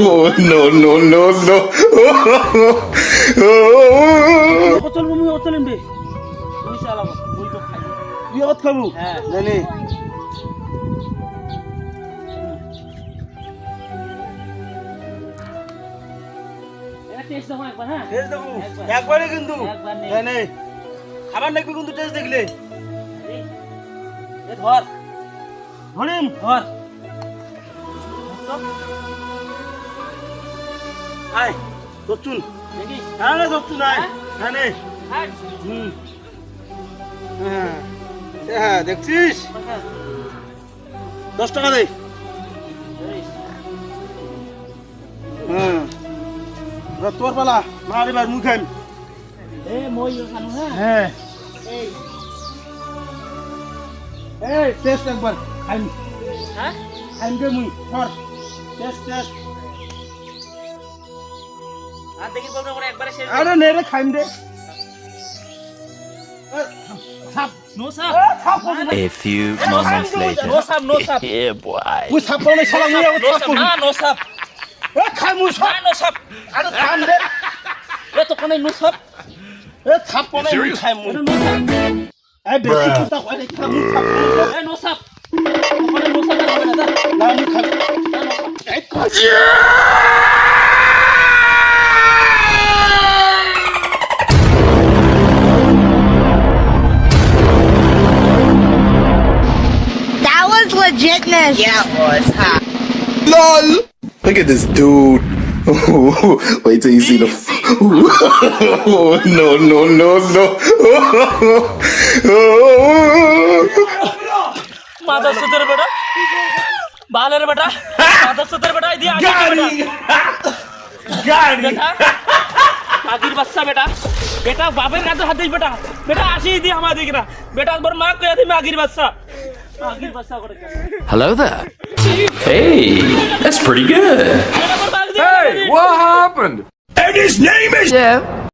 no, no, no, no. অচল মুই অচলেন বে মুই চালাবো মুই তো খাই তুই অত খাবো হ্যাঁ জানি এটা টেস্ট দেখো একবার হ্যাঁ টেস্ট দেখো একবার। একবারে কিন্তু একবার নেই। জানি খাবার নাকি কিন্তু টেস্ট দেখলে এ ধর ধরিম ধর আয় দচ্চুন দেখি হ্যাঁ না দচ্চুন আয় হ্যাঁ? জানি হ্যাঁ হুম হ্যাঁ হ্যাঁ দেখছিস 10 টাকা দে হ্যাঁ এবার তোর পালা মার এবার মুখ খাইম এ মই খানো হ্যাঁ হ্যাঁ এই এই টেস্ট একবার খাইম হ্যাঁ খাইম কে মুই ধর টেস্ট আর দেখি বলতে করে একবারে শেষ আরে নে রে খাইম দে সাপ নো সাপ সাপ A few moments later. No সাপ নো সাপ Yeah, boy. মুই সাপ বলে শালা মুই নো সাপ সাপ না নো সাপ এ খাই মুই সাপ না নো সাপ আরে থাম দে এ তো কোনে নো সাপ এ সাপ বলে মুই খাই মুই এটা নো সাপ এই বেশি কথা কই রে খাই মুই সাপ এ নো সাপ কোনে নো সাপ না মুই খাই এই কই That was legitness. Yeah, it was. Huh? LOL. Look at this dude. Wait till you see the. No, no, no, no. মাদা সুদের বেটা বালের বেটা মাদা সুদের বেটা ইদি আগে গাড়ি বেটা আগির বাচ্চা বেটা বেটা বাপের কাছে হাত দিস বেটা বেটা আসি দি আমার দিক না বেটা বড় মা কইয়া দি আগির বাচ্চা করে Hello there. Hey, that's pretty good. hey What happened? Yeah.